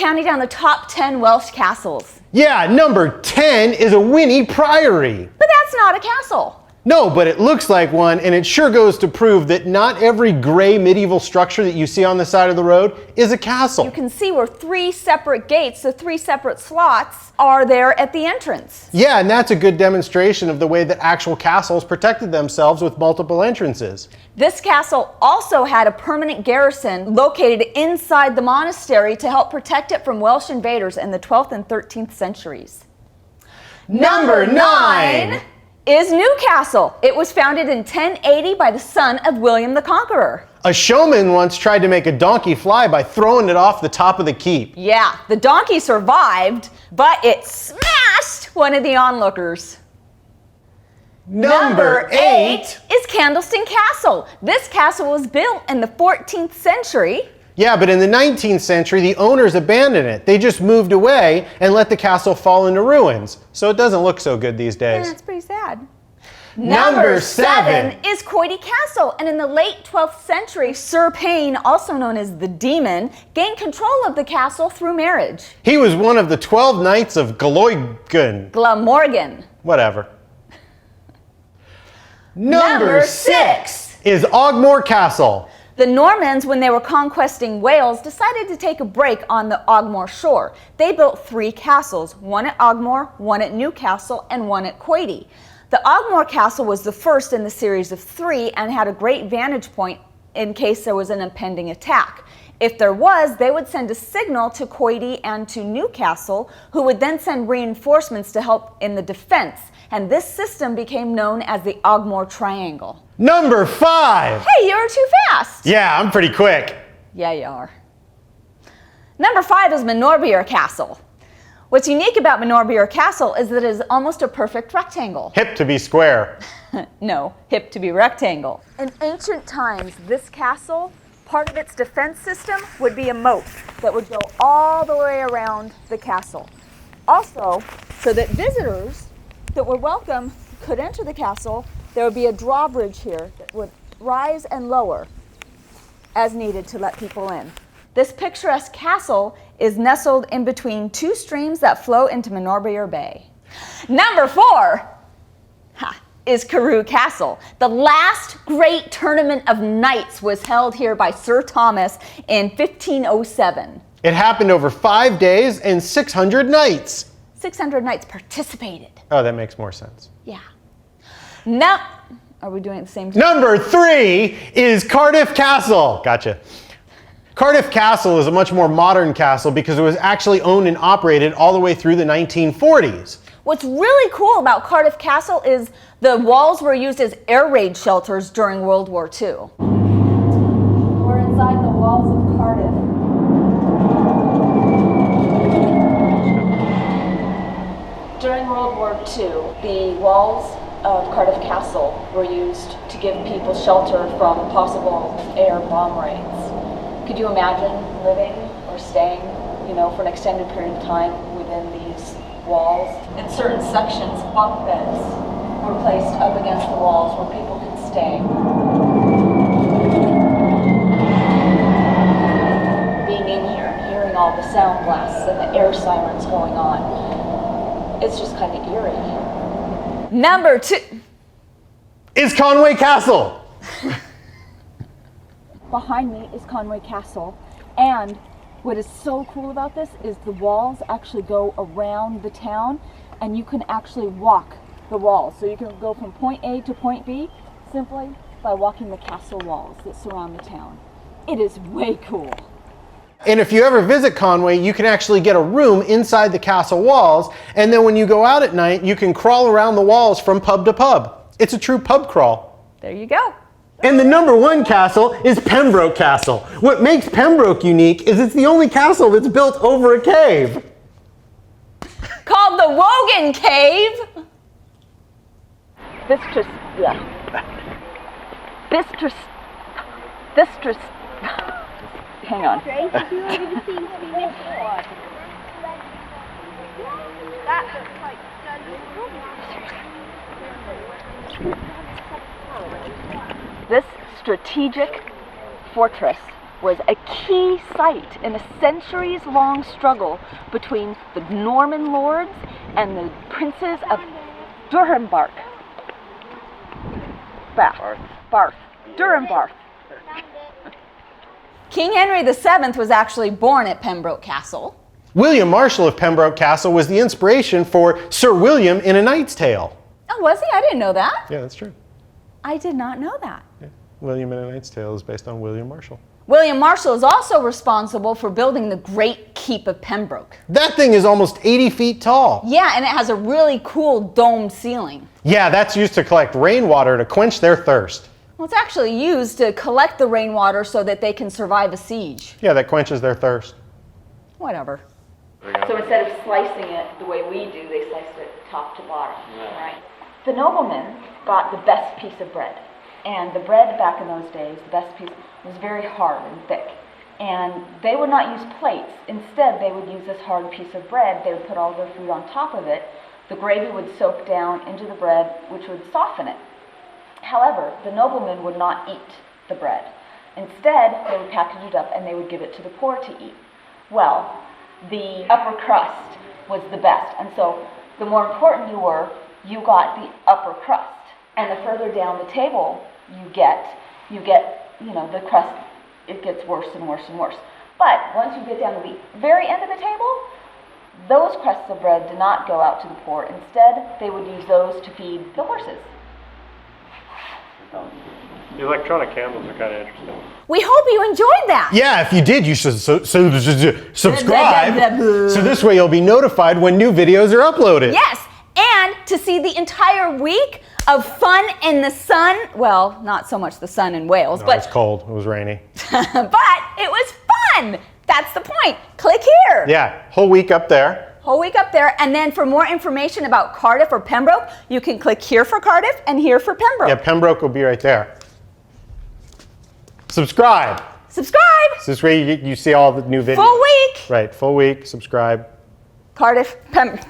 counting down the top 10 Welsh castles. Yeah, number 10 is Ewenny Priory. But that's not a castle. No, but it looks like one, and it sure goes to prove that not every gray medieval structure that you see on the side of the road is a castle. You can see where 3 separate gates, the 3 separate slots, are there at the entrance. Yeah, and that's a good demonstration of the way that actual castles protected themselves with multiple entrances. This castle also had a permanent garrison located inside the monastery to help protect it from Welsh invaders in the 12th and 13th centuries. Number 9 is Newcastle. It was founded in 1080 by the son of William the Conqueror. A showman once tried to make a donkey fly by throwing it off the top of the keep. Yeah, the donkey survived, but it smashed one of the onlookers. Number 8 is Candleston Castle. This castle was built in the 14th century. Yeah, but in the 19th century, the owners abandoned it. They just moved away and let the castle fall into ruins. So it doesn't look so good these days. Yeah, it's pretty sad. Number 7 is Coity Castle, and in the late 12th century, Sir Payne, also known as the Demon, gained control of the castle through marriage. He was one of the 12 knights of Glamorgan. Whatever. Number 6 is Ogmore Castle. The Normans, when they were conquesting Wales, decided to take a break on the Ogmore shore. They built 3 castles, one at Ogmore, one at Newcastle, and one at Coity. The Ogmore Castle was the first in the series of 3 and had a great vantage point in case there was an impending attack. If there was, they would send a signal to Coity and to Newcastle, who would then send reinforcements to help in the defense. And this system became known as the Ogmore Triangle. Number 5. Hey, you're too fast. Yeah, I'm pretty quick. Yeah, you are. Number 5 is Manorbier Castle. What's unique about Manorbier Castle is that it is almost a perfect rectangle. Hip to be square. No, hip to be rectangle. In ancient times, this castle, part of its defense system would be a moat that would go all the way around the castle. Also, so that visitors that were welcome could enter the castle, there would be a drawbridge here that would rise and lower as needed to let people in. This picturesque castle is nestled in between 2 streams that flow into Manorbier Bay. Number 4 is Carew Castle. The last great tournament of knights was held here by Sir Thomas in 1507. It happened over 5 days and 600 knights. 600 knights participated. Oh, that makes more sense. Yeah. Now, are we doing it at the same time? Number 3 is Cardiff Castle. Gotcha. Cardiff Castle is a much more modern castle because it was actually owned and operated all the way through the 1940s. What's really cool about Cardiff Castle is the walls were used as air raid shelters during World War II. We're inside the walls of Cardiff. During World War II, the walls of Cardiff Castle were used to give people shelter from possible air bomb raids. Could you imagine living or staying, for an extended period of time within these walls? In certain sections, bunk beds were placed up against the walls where people could stay. Being in here and hearing all the sound blasts and the air sirens going on, it's just kind of eerie. Number 2 is Conwy Castle. Behind me is Conwy Castle, and what is so cool about this is the walls actually go around the town, and you can actually walk the walls. So you can go from point A to point B simply by walking the castle walls that surround the town. It is way cool. And if you ever visit Conwy, you can actually get a room inside the castle walls, and then when you go out at night, you can crawl around the walls from pub to pub. It's a true pub crawl. There you go. And the number 1 castle is Pembroke Castle. What makes Pembroke unique is it's the only castle that's built over a cave. Called the Wogan Cave. Hang on. This strategic fortress was a key site in a centuries-long struggle between the Norman lords and the princes of Durham-Barth. Durham-Barth. King Henry VII was actually born at Pembroke Castle. William Marshall of Pembroke Castle was the inspiration for Sir William in A Knight's Tale. Oh, was he? I didn't know that. Yeah, that's true. I did not know that. Yeah. William in A Knight's Tale is based on William Marshall. William Marshall is also responsible for building the Great Keep of Pembroke. That thing is almost 80 feet tall. Yeah, and it has a really cool domed ceiling. Yeah, that's used to collect rainwater to quench their thirst. Well, it's actually used to collect the rainwater so that they can survive a siege. Yeah, that quenches their thirst. Whatever. So instead of slicing it the way we do, they sliced it top to bottom, right? The nobleman got the best piece of bread. And the bread back in those days, the best piece, was very hard and thick. And they would not use plates. Instead, they would use this hard piece of bread. They would put all their food on top of it. The gravy would soak down into the bread, which would soften it. However, the noblemen would not eat the bread. Instead, they would package it up and they would give it to the poor to eat. Well, the upper crust was the best. And so the more important you were, you got the upper crust. And the further down the table you get, the crust, it gets worse and worse and worse. But once you get down to the very end of the table, those crusts of bread did not go out to the poor. Instead, they would use those to feed the horses. The electronic candles are kind of interesting. We hope you enjoyed that. Yeah, if you did, you should subscribe. So this way you'll be notified when new videos are uploaded. Yes, and to see the entire week of fun in the sun. Well, not so much the sun in Wales, No, but it was cold. It was rainy. but it was fun. That's the point. Click here. Yeah, whole week up there. Whole week up there. And then for more information about Cardiff or Pembroke, you can click here for Cardiff and here for Pembroke. Yeah, Pembroke will be right there. Subscribe. Subscribe. So this way you see all the new videos. Full week. Right, full week, subscribe. Cardiff, Pembroke.